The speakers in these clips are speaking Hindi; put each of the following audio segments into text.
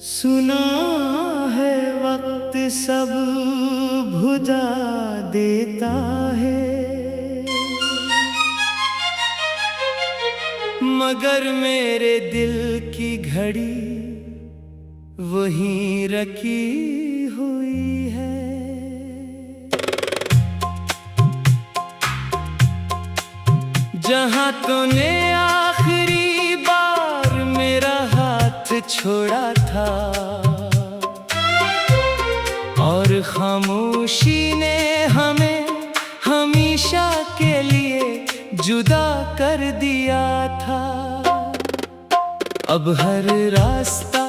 सुना है वक्त सब भुला देता है, मगर मेरे दिल की घड़ी वहीं रखी हुई है। जहां तूने आखिरी बार मेरा हाथ छोड़ा था और खामोशी ने हमें हमेशा के लिए जुदा कर दिया था। अब हर रास्ता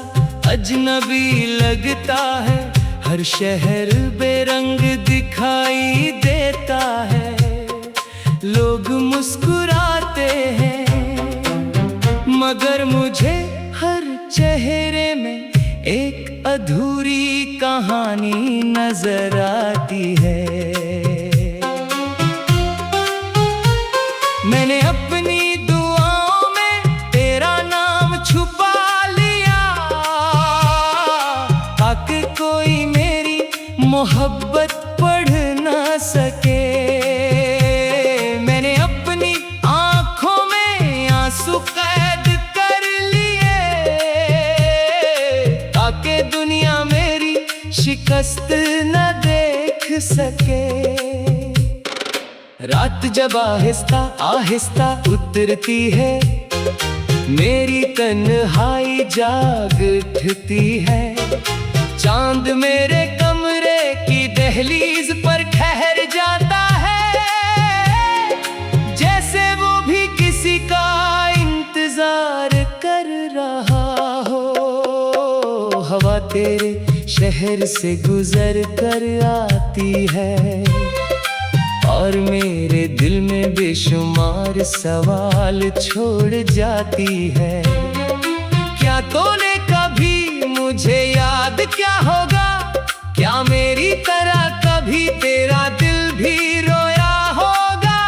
अजनबी लगता है, हर शहर बेरंग दिखाई देता है। लोग मुस्कुराते हैं मगर मुझे हर चेहरे में एक अधूरी कहानी नजर आती है। मैंने अपनी दुआओं में तेरा नाम छुपा लिया ताकि कोई मेरी मोहब्बत पढ़ ना सके। मैंने अपनी आंखों में आंसू कैद कर लिए ताकि दुनिया मेरी शिकस्त न देख सके। रात जब आहिस्ता आहिस्ता उतरती है, मेरी तन्हाई जाग उठती है। चांद मेरे कमरे की दहलीज पर ठहर जाता है, जैसे वो भी किसी का इंतजार कर रहा हो। हवा तेरे शहर से गुजर कर आती है और मेरे दिल में बेशुमार सवाल छोड़ जाती है। क्या तूने कभी मुझे याद क्या होगा? क्या मेरी तरह कभी तेरा दिल भी रोया होगा?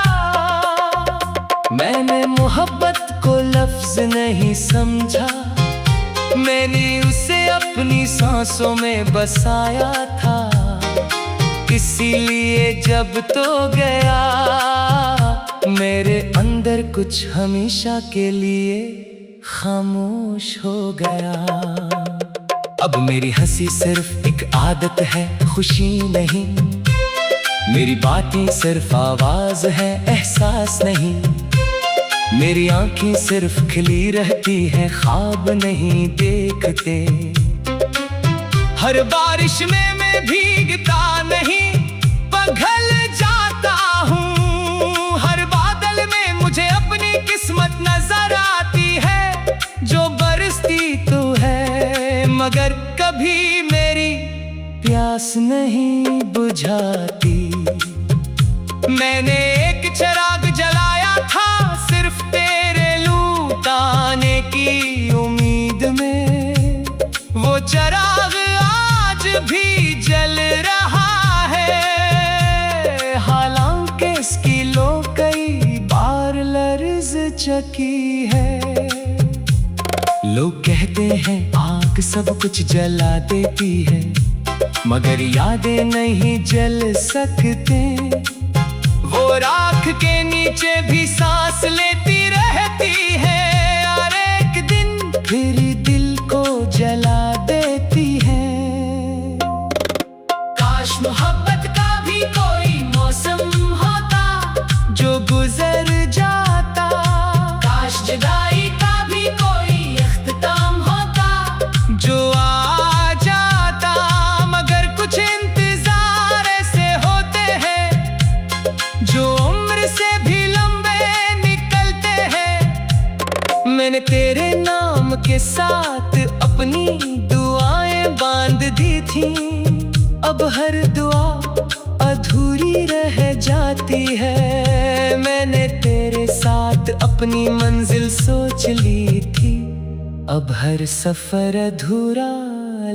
मैंने मोहब्बत को लफ्ज नहीं समझा, मैंने उसे अपनी सांसों में बसाया था। इसीलिए जब तो गया मेरे अंदर कुछ हमेशा के लिए खामोश हो गया। अब मेरी हंसी सिर्फ एक आदत है, खुशी नहीं। मेरी बातें सिर्फ आवाज है, एहसास नहीं। मेरी आंखें सिर्फ खिली रहती है, ख्वाब नहीं देखते। हर बारिश में मैं भीगता नहीं, पिघल जाता हूँ। हर बादल में मुझे अपनी किस्मत नजर आती है, जो बरसती तो है मगर कभी मेरी प्यास नहीं बुझाती। मैंने एक चिराग जलाया था सिर्फ तेरे लुटाने की उम्मीद में, वो चिराग आज भी जल रहा है। हालांकि इसकी लो कई बार लर्ज चकी है। लोग कहते हैं आग सब कुछ जला देती है, मगर यादें नहीं जल सकते। वो राख के नीचे भी सांस लेती रहती है और एक दिन फिर दिल को जला देती है। काश मोहब्बत का भी कोई मौसम होता जो गुजर जाता। काश जुदाई का भी कोई इख्तिताम होता जो आ जाता। मगर कुछ इंतजार ऐसे होते हैं जो उम्र से भी लंबे निकलते हैं। मैंने तेरे नाम के साथ अपनी दुआएं बांध दी थी, अब हर दुआ अधूरी रह जाती है। मैंने तेरे साथ अपनी मंजिल सोच ली थी, अब हर सफर अधूरा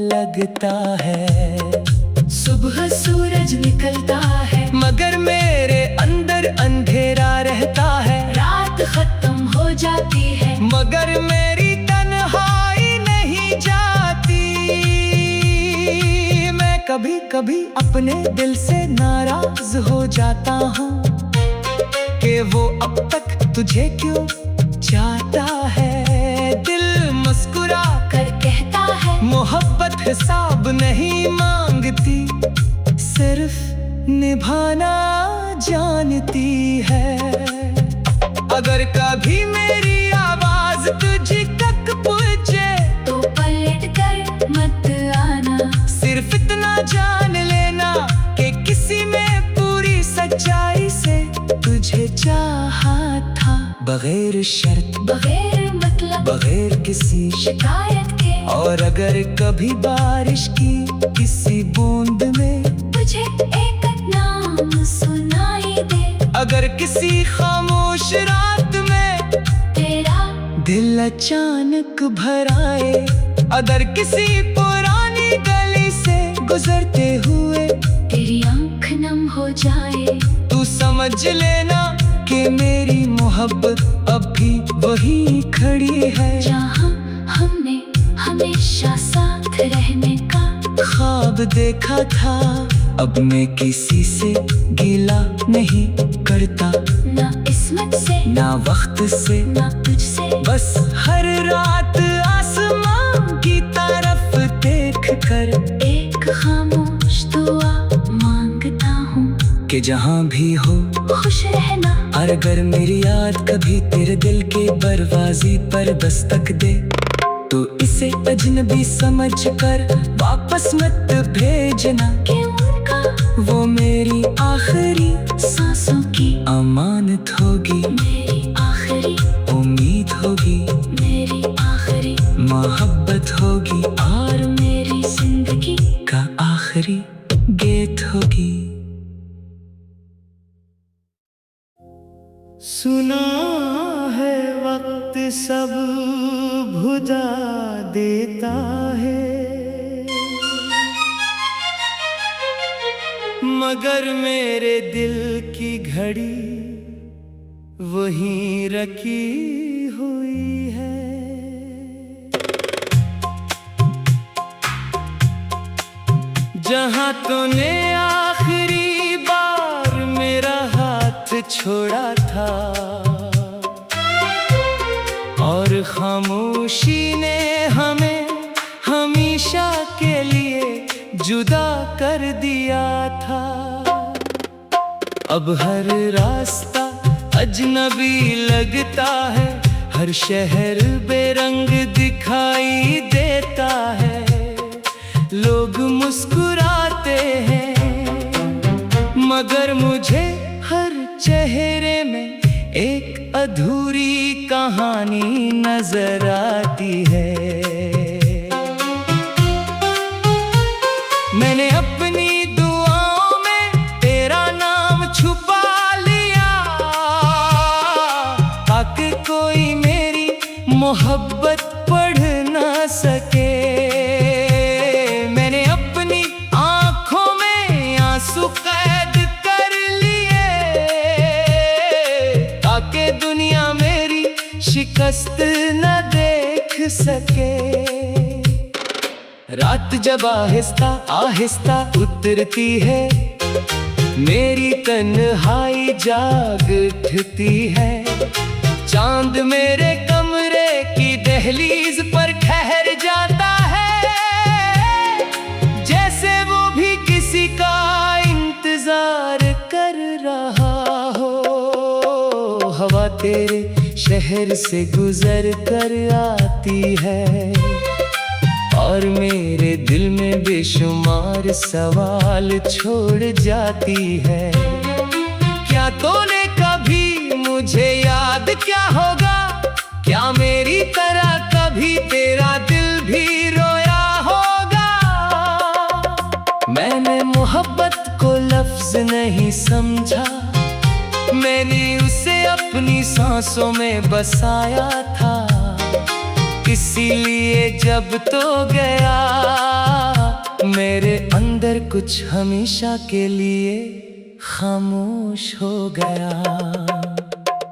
लगता है। सुबह सूरज निकलता है मगर मेरे अंदर अंधेरा रहता है। रात खत्म हो जाती है मगर मेरी तन्हाई नहीं जाती। कभी कभी अपने दिल से नाराज हो जाता हूँ कि वो अब तक तुझे क्यों चाहता है। दिल मुस्कुरा कर कहता है मोहब्बत हिसाब नहीं मांगती, सिर्फ निभाना जानती है। अगर कभी मेरी आवाज तुझे तक पहुंचे तो पलट कर मत आना। सिर्फ इतना जान लेना कि किसी में पूरी सच्चाई से तुझे चाहा था, बगैर शर्त, बगैर मतलब, बगैर किसी शिकायत के। और अगर कभी बारिश की किसी बूंद में तुझे एक नाम सुनाई दे, अगर किसी खामोश रात में तेरा दिल अचानक भर आए, अगर किसी पुरानी गली से गुजरते हुए तेरी आंख नम हो जाए, तू समझ लेना कि मेरी मोहब्बत अब भी वही खड़ी है। जहाँ हमने हमेशा साथ रहने का ख्वाब देखा था, अब मैं किसी से गिला नहीं करता, ना किस्मत से, ना वक्त से, ना तुझसे। बस हर रात आसमां की तरफ देख कर एक खामोश दुआ मांगता हूँ कि जहाँ भी हो खुश रहना। और अगर मेरी याद कभी तेरे दिल के दरवाजे पर दस्तक दे तो इसे अजनबी समझ कर वापस मत भेजना, कि उनका वो मेरी आखिरी सांसों की अमानत होगी, मेरी आखिरी उम्मीद होगी, मेरी आखिरी मोहब्बत होगी और मेरी जिंदगी का आखिरी गीत होगी। सुना है वक्त सब भुला देता है, मगर मेरे दिल की घड़ी वहीं रखी हुई है। जहाँ तूने आखिरी बार मेरा हाथ छोड़ा था और खामोशी ने हमें हमेशा के लिए जुदा कर दिया था, अब हर रास्ता अजनबी लगता है, हर शहर बेरंग दिखाई देता है, लोग मुस्कुराते हैं मगर मुझे हर चेहरे में एक अधूरी कहानी नजर आती है। मैंने अपनी दुआओं में तेरा नाम छुपा लिया ताकि कोई मेरी मोहब्बत पढ़ ना सके। मैंने अपनी आंखों में आंसू कैद कर लिए ताकि दुनिया मेरी शिकस्त न देख सके। रात जब आहिस्ता आहिस्ता उतरती है, मेरी तन्हाई जाग उठती है, चांद मेरे कमरे की दहलीज पर ठहर जाता है, जैसे वो भी किसी का इंतजार कर रहा हो। हवा तेरे शहर से गुजर कर आती है और मेरे दिल में बेशुमार सवाल छोड़ जाती है। क्या तूने कभी मुझे याद क्या होगा, क्या मेरी तरह कभी तेरा दिल भी रोया होगा। मैंने मोहब्बत को लफ्ज नहीं समझा, मैंने उसे अपनी सांसों में बसाया था, इसीलिए जब तो गया मेरे अंदर कुछ हमेशा के लिए खामोश हो गया।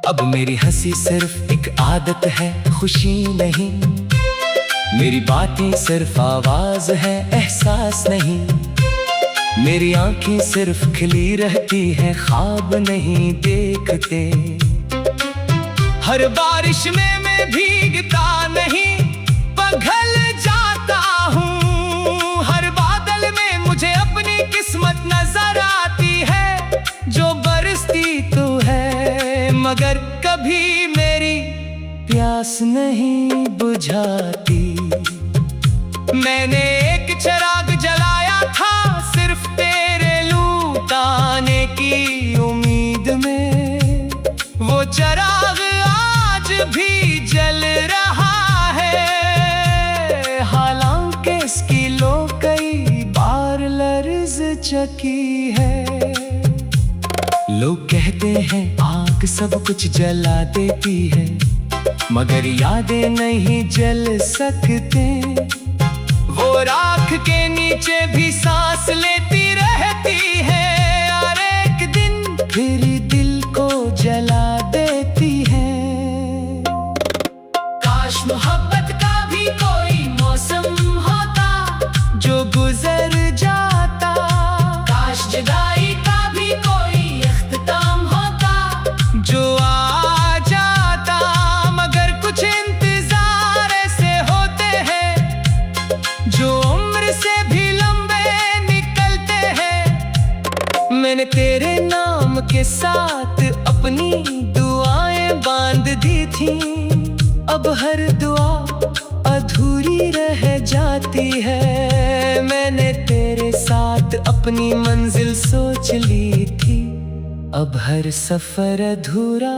अब मेरी हंसी सिर्फ एक आदत है, खुशी नहीं, मेरी बातें सिर्फ आवाज है, एहसास नहीं। मेरी आंखें सिर्फ खिली रहती है, ख्वाब नहीं देखते। हर बारिश में मैं भीगता नहीं, पिघल जाता हूँ। हर बादल में मुझे अपनी किस्मत नजर आती है, जो बरसती तो है मगर कभी मेरी प्यास नहीं बुझाती। मैंने एक चिराग जलाया था सिर्फ तेरे लुटाने की उम्मीद में, वो चिराग आज भी जल रहा है, हालांकि इसकी लो कई बार लर्ज चकी है। लोग कहते हैं आग सब कुछ जला देती है, मगर यादें नहीं जल सकते। वो राख के नीचे भी सांस लेती रहती है, और एक दिन फिर दिल को जला देती है। काश मोहब्बत का भी कोई मौसम होता जो गुजर जाता, काश जुदाई का भी कोई इख्तिताम होता जो आ जाता, मगर कुछ इंतजार ऐसे होते हैं जो उम्र से भी लंबे निकलते हैं। मैंने तेरे नाम के साथ अपनी दुआएं बांध दी थी, अब हर दुआ अधूरी रह जाती है। मैंने तेरे साथ अपनी मंजिल सोच ली थी, अब हर सफर अधूरा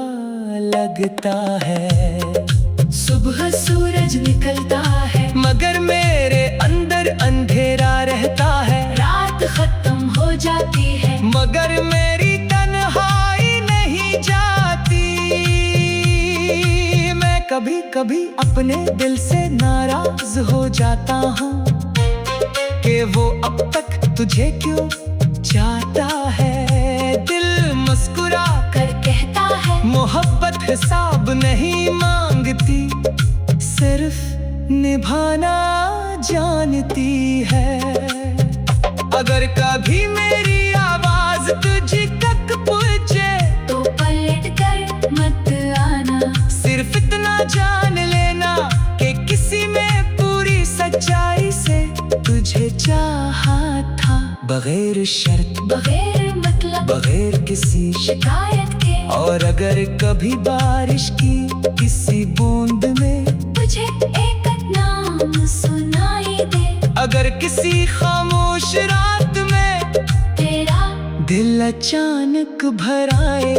लगता है। सुबह सूरज निकलता है मगर मेरे अंदर अंधेरा रहता है, रात खत्म हो जाती है मगर मेरी तन्हाई नहीं जाती। मैं कभी कभी अपने दिल से नाराज हो जाता हूँ कि वो अब तक तुझे क्यों चाहता है। दिल मुस्कुरा कर कहता है मोहब्बत हिसाब नहीं मांगती, सिर्फ निभाना जानती है। अगर कभी मेरी आवाज तुझ तक पहुंचे तो पलट कर मत आना, सिर्फ इतना जान लेना कि किसी में पूरी सच्चाई से तुझे चाहा था, बगैर शर्त बगैर मतलब बगैर किसी शिकायत के। और अगर कभी बारिश की किसी बूंद में तुझे एक नाम सुनाई दे, अगर किसी खामोश रात में तेरा दिल अचानक भर आए,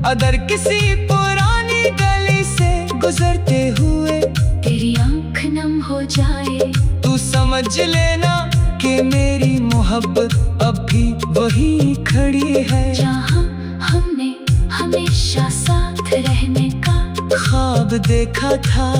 अगर किसी पुरानी गली से गुजरते हुए तेरी आंख नम हो जाए, तू समझ लेना कि मेरी मोहब्बत अब भी वही खड़ी है, जहाँ हमने हमेशा साथ रहने का ख्वाब देखा था।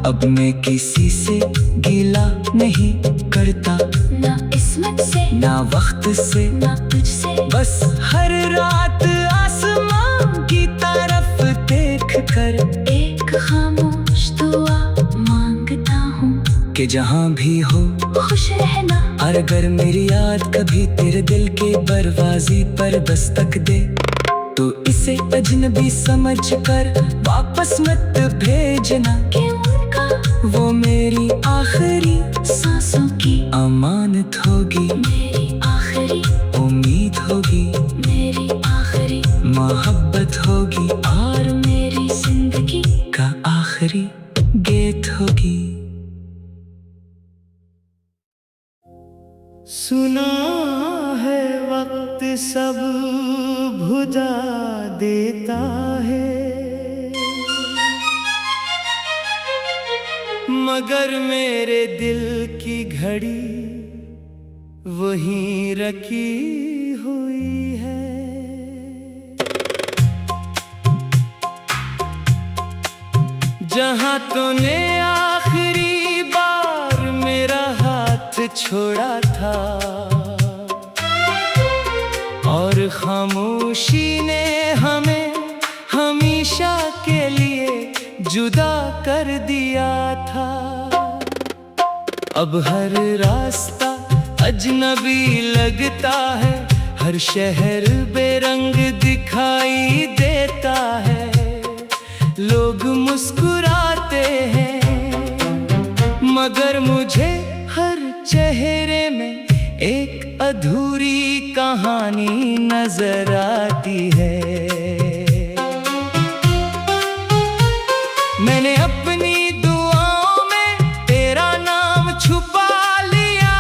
अब मैं किसी से गिला नहीं करता, ना किस्मत से ना वक्त से ना तुझसे, बस हर रात आसमां की तरफ देख कर एक खामोश दुआ मांगता हूँ कि जहाँ भी हो खुश रहना। और अगर मेरी याद कभी तेरे दिल के दरवाजे पर दस्तक दे तो इसे अजनबी समझ कर वापस मत भेजना, क्योंकि वो मेरी आखिरी सांसों की अमानत होगी, मेरी आखिरी उम्मीद होगी, मेरी आखिरी मोहब्बत होगी, और मेरी जिंदगी का आखिरी गीत होगी। सुना है वक्त सब भुला देता है, मगर मेरे दिल की घड़ी वहीं रखी हुई है। जहाँ तूने आखिरी बार मेरा हाथ छोड़ा था और खामोशी ने हमें हमेशा के लिए जुदा कर दिया था। अब हर रास्ता अजनबी लगता है, हर शहर बेरंग दिखाई देता है। लोग मुस्कुराते हैं मगर मुझे हर चेहरे में एक अधूरी कहानी नजर आती है। मैंने अपनी दुआओं में तेरा नाम छुपा लिया,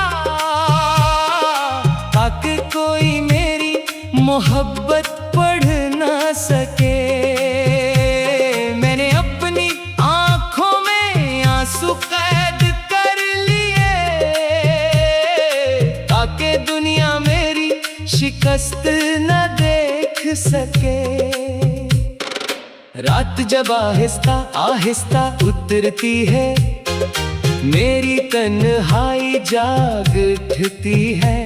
ताकि कोई मेरी मोहब्बत पढ़ ना सके। मैंने अपनी आंखों में आंसू कैद कर लिए, ताकि दुनिया मेरी शिकस्त न देख सके। रात जब आहिस्ता आहिस्ता उतरती है, मेरी तन्हाई जाग उठती है।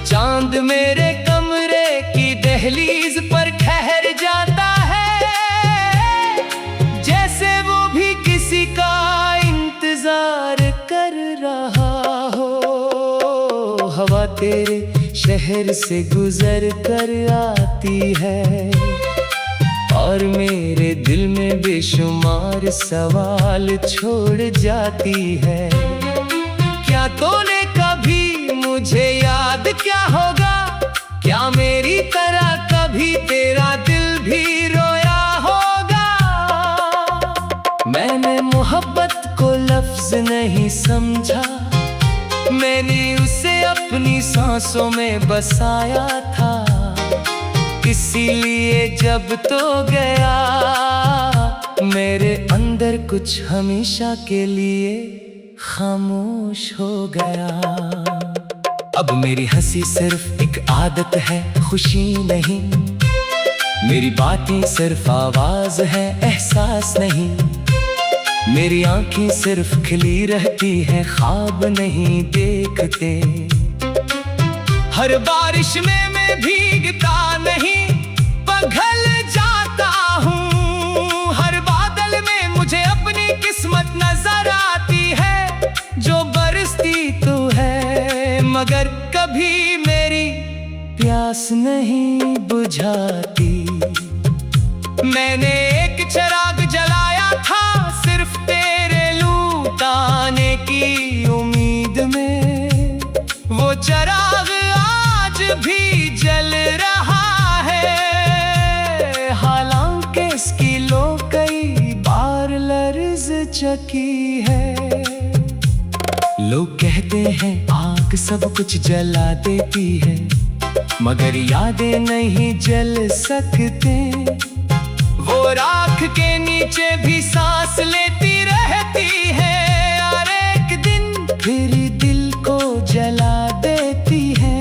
चांद मेरे कमरे की दहलीज पर ठहर जाता है, जैसे वो भी किसी का इंतजार कर रहा हो। हवा तेरे शहर से गुजर कर आती है और मेरे दिल में बेशुमार सवाल छोड़ जाती है। क्या तूने कभी मुझे याद क्या होगा? क्या मेरी तरह कभी तेरा दिल भी रोया होगा? मैंने मोहब्बत को लफ्ज नहीं समझा, मैंने उसे अपनी सांसों में बसाया था। इसीलिए जब तो गया, मेरे अंदर कुछ हमेशा के लिए खामोश हो गया। अब मेरी हंसी सिर्फ एक आदत है, खुशी नहीं। मेरी बातें सिर्फ आवाज है, एहसास नहीं। मेरी आंखें सिर्फ खिली रहती है, ख्वाब नहीं देखते। हर बारिश में मैं भीगता नहीं, पिघल जाता हूँ। हर बादल में मुझे अपनी किस्मत नजर आती है, जो बरसती तो है मगर कभी मेरी प्यास नहीं बुझाती। मैंने एक चिराग जलाया था सिर्फ तेरे लुटाने की उम्मीद में, वो चिराग आज भी जल रहा है। हालांकि इसकी लो कई बार लर्ज चकी है। लोग कहते हैं आग सब कुछ जला देती है, मगर यादें नहीं जल सकते। वो राख के नीचे भी सांस लेती रहती है, और एक दिन फिर दिल को जला देती है।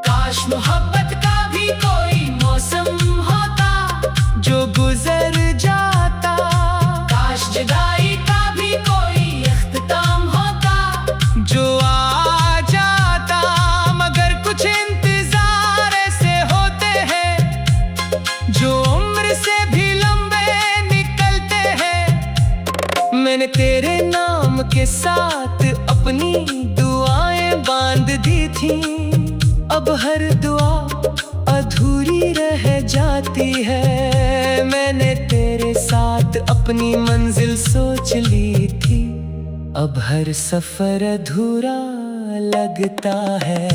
काश मोहब्बत का भी कोई मौसम होता जो गुजर जाता। काश जुदाई का भी कोई इख्तिताम होता जो आ जाता। मगर कुछ इंतजार ऐसे होते हैं जो उम्र से भी लंबे निकलते हैं। मैंने तेरे नाम के साथ अपनी दुआएं बांध दी थी, अब हर दुआ अधूरी रह जाती है। मैंने तेरे साथ अपनी मंजिल सोच ली थी, अब हर सफर अधूरा लगता है।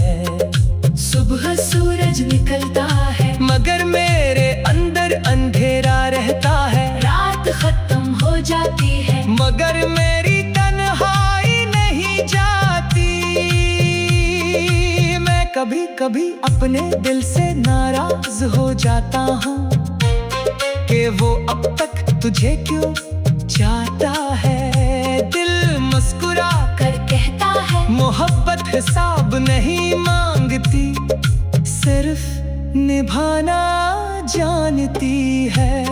सुबह सूरज निकलता है मगर मेरे अंदर अंधेरा रहता है। रात खत्म हो जाती है मगर मेरी तन्हाई नहीं जाती। मैं कभी कभी अपने दिल से नाराज हो जाता हूँ कि वो अब तक तुझे क्यों चाहता है। दिल मुस्कुरा कर कहता है मोहब्बत हिसाब नहीं मांगती, सिर्फ निभाना जानती है।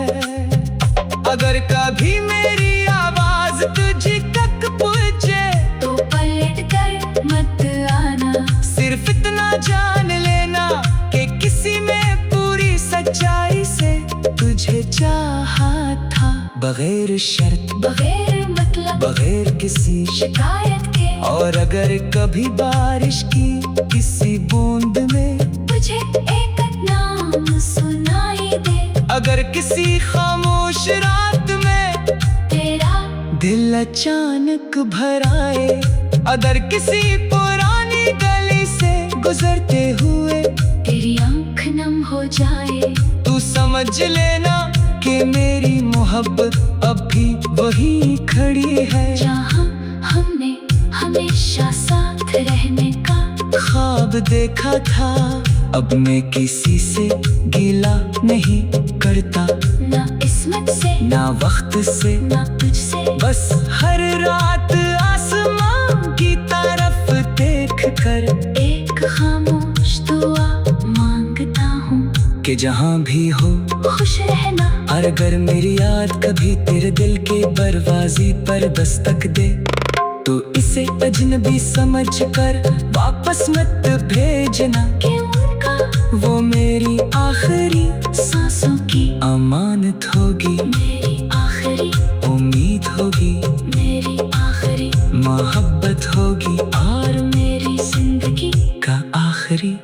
अगर कभी मेरी आवाज तुझ तक पहुंचे तो पलट कर मत आना। सिर्फ इतना जान लेना कि किसी में पूरी सच्चाई से तुझे चाहा था, बगैर शर्त, बगैर मतलब, बगैर किसी शिकायत के। और अगर कभी बारिश की किसी बूंद में तुझे एक नाम सुनाई दे, अगर किसी खामोश रात में तेरा दिल अचानक भर आए, अगर किसी पुरानी गली से गुजरते हुए तेरी आंख नम हो जाए, तू समझ लेना कि मेरी मोहब्बत अब भी वही खड़ी है। जहाँ हमने हमेशा साथ रहने का ख्वाब देखा था, अब मैं किसी से गिला नहीं करता, ना किस्मत से ना वक्त से, ना तुझसे। बस हर रात आसमां की तरफ देख कर एक खामोश दुआ मांगता हूँ कि जहाँ भी हो खुश रहना। और अगर मेरी याद कभी तेरे दिल के दरवाजे पर दस्तक दे, तो इसे अजनबी समझ कर वापस मत भेजना, कि उनका वो मेरी आखिरी सांसों की अमानत होगी, मेरी आखिरी उम्मीद होगी, मेरी आखिरी मोहब्बत होगी और मेरी जिंदगी का आखिरी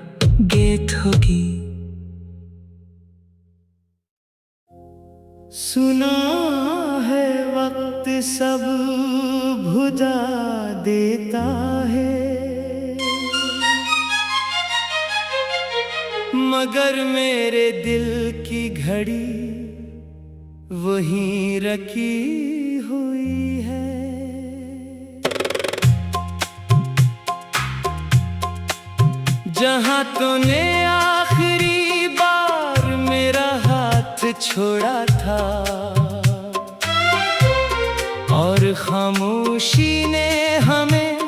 गीत होगी। सुना है वक्त सब भुला देता है, मगर मेरे दिल की घड़ी वहीं रखी हुई है। जहाँ तूने आखिरी बार मेरा हाथ छोड़ा था, और खामोशी ने हमें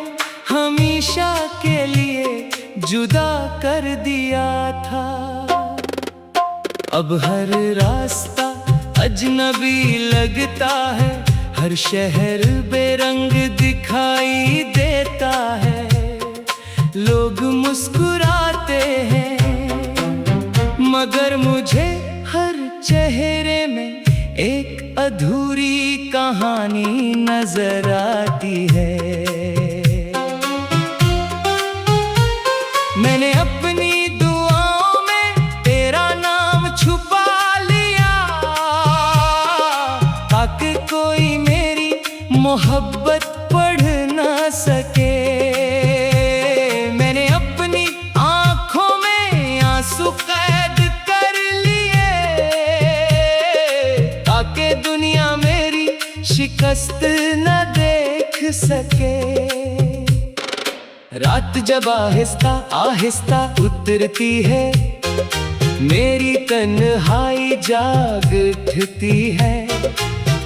हमेशा के लिए जुदा कर दिया था। अब हर रास्ता अजनबी लगता है, हर शहर बेरंग दिखाई देता है, लोग मुस्कुराते हैं, मगर मुझे हर चेहरे में एक अधूरी कहानी नजर आती है। मैंने अपनी दुआओं में तेरा नाम छुपा लिया, ताकि कोई मेरी मोहब्बत पढ़ ना सके। मैंने अपनी आंखों में आंसू कैद कर लिए, ताकि दुनिया मेरी शिकस्त न देख सके। रात जब आहिस्ता आहिस्ता उतरती है, मेरी तन्हाई जाग उठती है,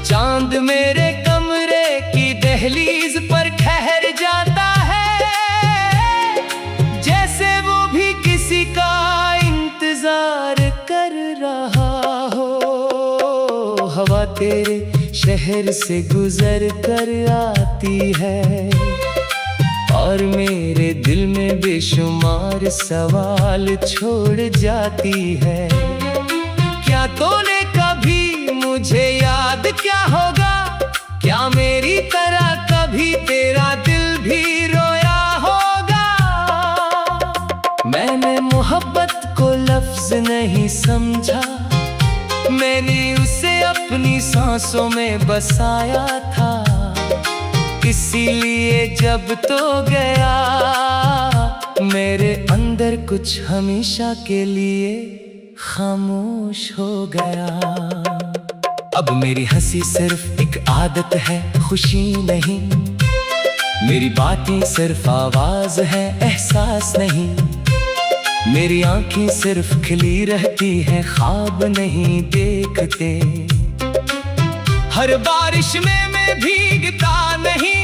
चांद मेरे कमरे की दहलीज पर ठहर जाता है, जैसे वो भी किसी का इंतजार कर रहा हो। हवा तेरे शहर से गुजर कर आती है, और मेरे दिल में बेशुमार सवाल छोड़ जाती है। क्या तूने कभी मुझे याद क्या होगा, क्या मेरी तरह कभी तेरा दिल भी रोया होगा। मैंने मोहब्बत को लफ्ज नहीं समझा, मैंने उसे अपनी सांसों में बसाया था, इसीलिए जब तो गया मेरे अंदर कुछ हमेशा के लिए खामोश हो गया। अब मेरी हंसी सिर्फ एक आदत है, खुशी नहीं, मेरी बातें सिर्फ आवाज है, एहसास नहीं, मेरी आंखें सिर्फ खिली रहती है, ख्वाब नहीं देखते। हर बारिश में मैं भीगता नहीं,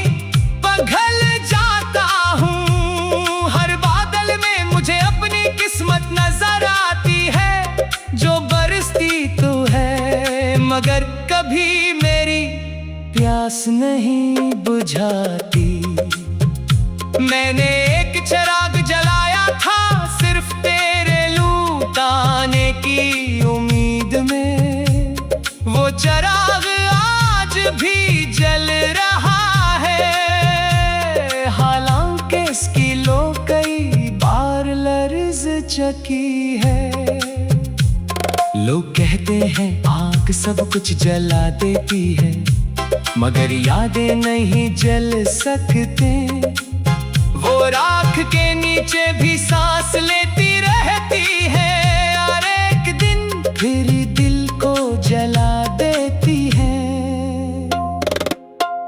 पिघल जाता हूँ, हर बादल में मुझे अपनी किस्मत नजर आती है, जो बरसती तो है मगर कभी मेरी प्यास नहीं बुझाती। मैंने एक चिराग जलाया था सिर्फ तेरे लुटाने की उम्मीद में, वो चिराग आज भी जल रहा है, हालात चकी है। लोग कहते हैं आग सब कुछ जला देती है, मगर यादें नहीं जल सकते। वो राख के नीचे भी सांस लेती रहती है, और एक दिन फिर दिल को जला देती है।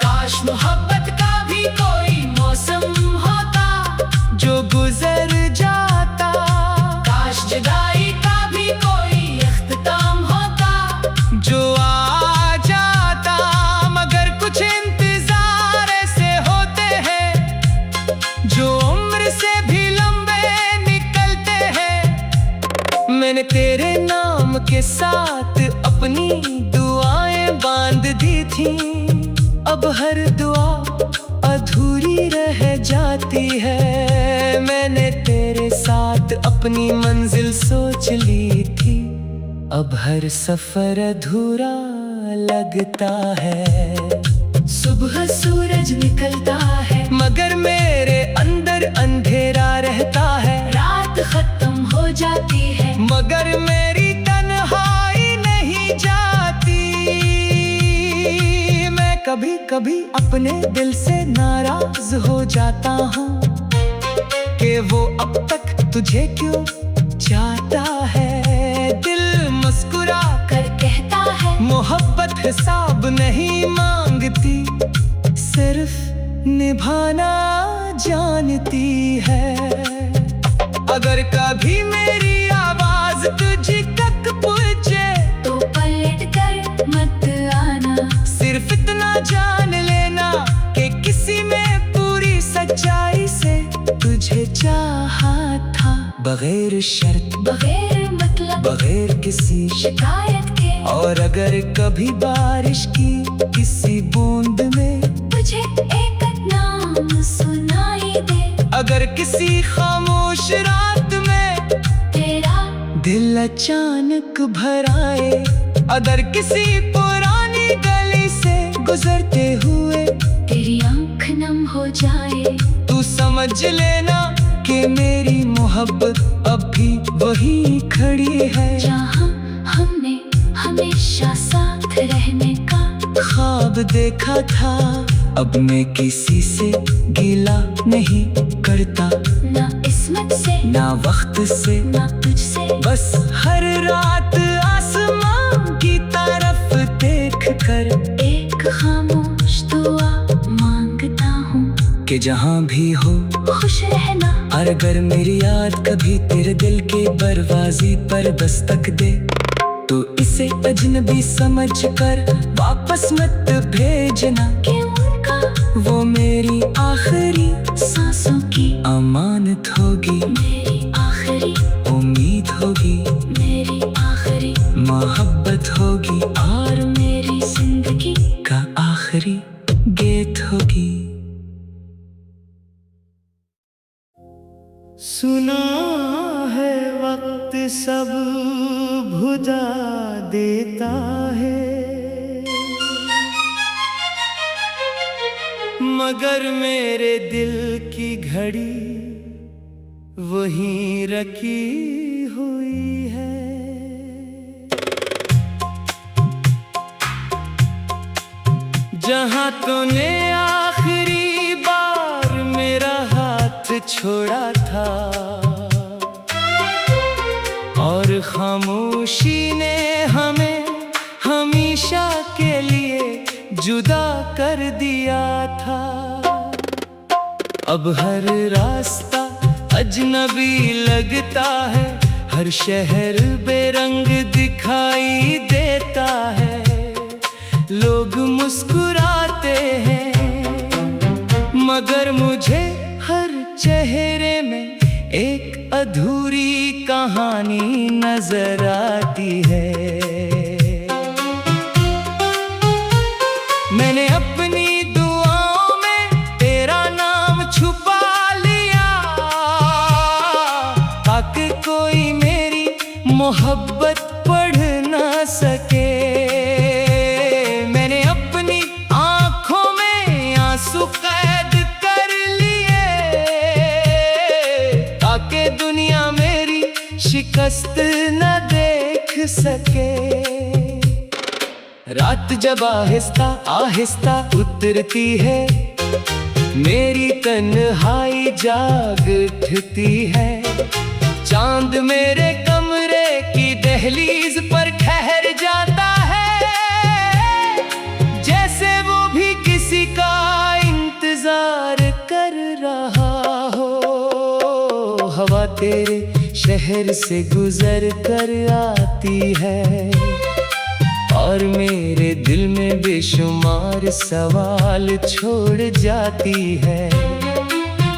काश मोहब्बत का भी कोई मौसम होता जो गुजर जाता, काश जुदाई का भी कोई इख्तिताम होता जो आ जाता, मगर कुछ इंतजार ऐसे होते हैं जो उम्र से भी लंबे निकलते हैं। मैंने तेरे नाम के साथ अपनी दुआएं बांध दी थी, अब हर दुआ अधूरी रह जाती है। मैंने तेरे साथ अपनी मंजिल सोच ली थी, अब हर सफर अधूरा लगता है। सुबह सूरज निकलता है, मगर मेरे अंदर अंधेरा रहता है। रात खत्म हो जाती है, मगर मेरी तन्हाई नहीं जाती। मैं कभी कभी अपने दिल से नाराज हो जाता हूँ कि वो अब तक तुझे क्यों चाहता है। दिल मुस्कुरा कर कहता है मोहब्बत हिसाब नहीं मांगती, सिर्फ निभाना जानती है। अगर कभी मेरी आवाज तुझ तक पहुंचे तो पलट कर मत आना, सिर्फ इतना जान लेना कि किसी में पूरी सच्चाई से तुझे चाहा था। बगैर शर्त, बगैर मतलब, बगैर किसी शिकायत के। और अगर कभी बारिश की किसी बूंद में तुझे एक नाम सुनाई दे, अगर किसी खामोश रात में तेरा दिल अचानक भर आए, अगर किसी पुरानी गली से गुजरते हुए तेरी आंख नम हो जाए, तू समझ लेना कि मेरी मोहब्बत अब भी वही खड़ी है। जहाँ हमने हमेशा साथ रहने का ख्वाब देखा था, अब मैं किसी से गिला नहीं करता, ना किस्मत से, ना वक्त से, ना तुझसे। बस हर रात आसमां की तरफ देख कर एक खामोश दुआ मांगता हूँ कि जहाँ भी हो खुश रहना। और अगर मेरी याद कभी तेरे दिल के दरवाजे पर दस्तक दे तो इसे अजनबी समझ कर वापस मत भेजना, कि उनका वो मेरी आखिरी सांसों की अमानत होगी, मेरी आखिरी उम्मीद होगी, मेरी आखिरी मोहब्बत होगी, और मेरी जिंदगी का आखिरी गीत होगी। सुना है वक्त सब भुला देता है, मगर मेरे दिल की घड़ी वहीं रखी हुई है। जहाँ तूने आखिरी बार मेरा हाथ छोड़ा था, और खामोशी ने हमें हमेशा के लिए जुदा कर दिया था। अब हर रास्ता अजनबी लगता है, हर शहर बेरंग दिखाई देता है। लोग मुस्कुराते हैं, मगर मुझे हर चेहरे में एक अधूरी कहानी नजर आती है। मैंने अपनी दुआओं में तेरा नाम छुपा लिया, ताकि कोई मेरी मोहब्बत पढ़ ना सके। मैंने अपनी आंखों में आंसू कैद कर लिए, ताकि दुनिया मेरी शिकस्त न देख सके। रात जब आहिस्ता आहिस्ता उतरती है, मेरी तन्हाई जाग उठती है। चांद मेरे कमरे की दहलीज पर ठहर जाता है, जैसे वो भी किसी का इंतजार कर रहा हो। हवा तेरे शहर से गुजर कर आती है, और मेरे दिल में बेशुमार सवाल छोड़ जाती है।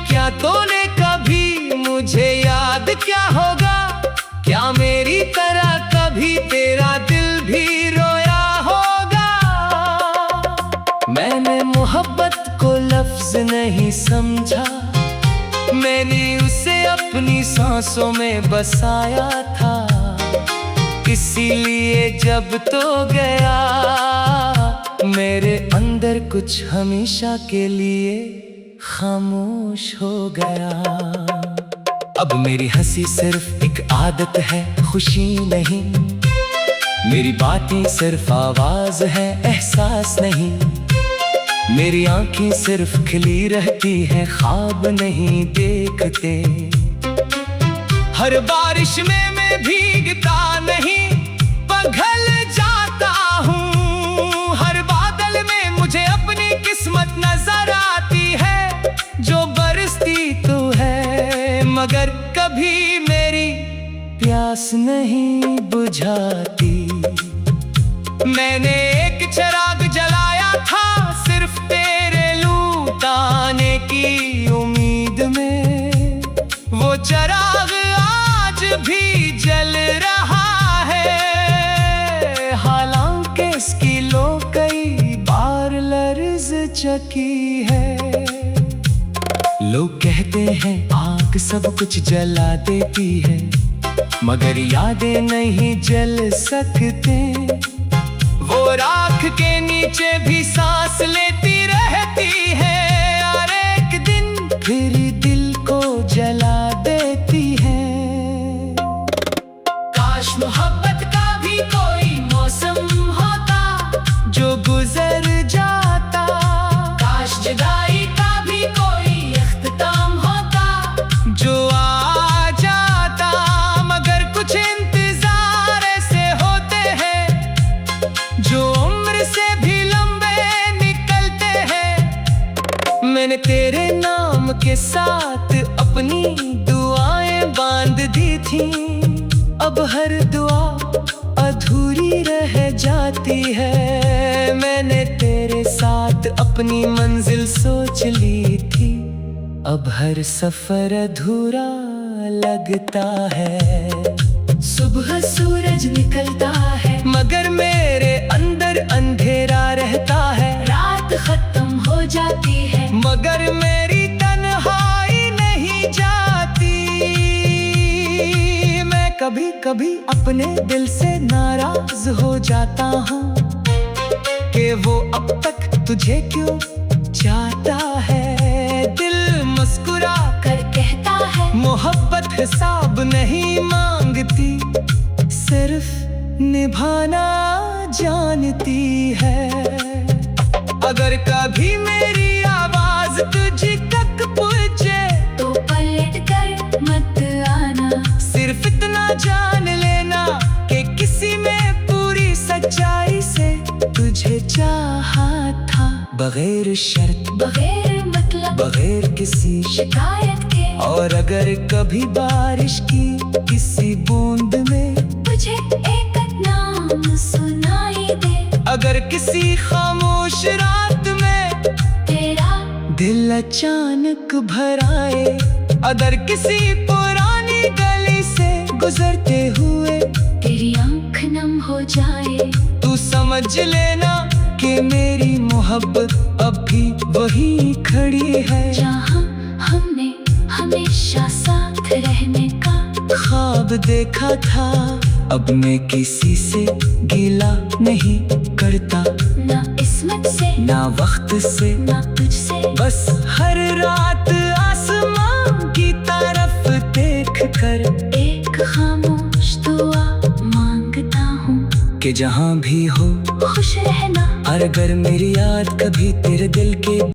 क्या तूने कभी मुझे याद क्या होगा? क्या मेरी तरह कभी तेरा दिल भी रोया होगा? मैंने मोहब्बत को लफ्ज नहीं समझा, मैंने उसे अपनी सांसों में बसाया था। इसीलिए जब तो गया, मेरे अंदर कुछ हमेशा के लिए खामोश हो गया। अब मेरी हंसी सिर्फ एक आदत है, खुशी नहीं। मेरी बातें सिर्फ आवाज है, एहसास नहीं। मेरी आंखें सिर्फ खिली रहती हैं, ख्वाब नहीं देखते। हर बारिश में मैं भीगता नहीं, पिघल जाता हूँ। हर बादल में मुझे अपनी किस्मत नजर आती है, जो बरसती तो है मगर कभी मेरी प्यास नहीं बुझाती। मैंने एक चिराग जलाया था सिर्फ तेरे लुटाने की उम्मीद में, वो चिराग आज भी जल रहा है। हालांकि इसकी लो कई बार लर्ज चकी है। लोग कहते हैं आग सब कुछ जला देती है, मगर यादें नहीं जल सकते। वो राख के नीचे भी सांस लेती रहती है, और एक दिन फिर दिल को जला देती है। काश मोहब्बत का भी कोई मौसम होता जो गुजर जाता। काश जुदाई का भी कोई इख्तिताम होता जो आ जाता। मगर कुछ इंतजार ऐसे होते हैं जो उम्र से भी लंबे निकलते हैं। मैंने तेरे नाम के साथ अपनी दुआएं बांध दी थी, अब हर दुआ अधूरी रह जाती है। मैंने तेरे साथ अपनी मंजिल सोच ली थी, अब हर सफर अधूरा लगता है। सुबह सूरज निकलता है, मगर मेरे अंदर अंधेरा रहता है। रात खत्म हो जाती है, मगर मेरी तन्हाई नहीं जाती। मैं कभी कभी अपने दिल से नाराज हो जाता हूँ कि वो अब तक तुझे क्यों चाहता है। दिल मुस्कुरा कर कहता है मोहब्बत हिसाब नहीं मांगती, सिर्फ निभाना जानती है। अगर कभी मेरी आवाज तुझ तक पहुंचे तो पलट कर मत आना। सिर्फ इतना जान लेना कि किसी में पूरी सच्चाई से तुझे चाहा था, बगैर शर्त, बगैर मतलब, बगैर किसी शिकायत के। और अगर कभी बारिश की किसी बूंद में तुझे एक नाम सुनाई दे, अगर किसी खामोश रात में तेरा दिल अचानक भर आए, अगर किसी पुरानी गली से गुजरते हुए तेरी आंख नम हो जाए, तू समझ लेना कि मेरी मोहब्बत अब भी वही खड़ी है। जहाँ हमने हमेशा साथ रहने का ख्वाब देखा था, अब मैं किसी से गिला नहीं करता। ना किस्मत से, ना वक्त से, ना तुझसे। बस हर रात आसमां की तरफ देख कर एक खामोश के जहाँ भी हो खुश रहना। और अगर मेरी याद कभी तेरे दिल के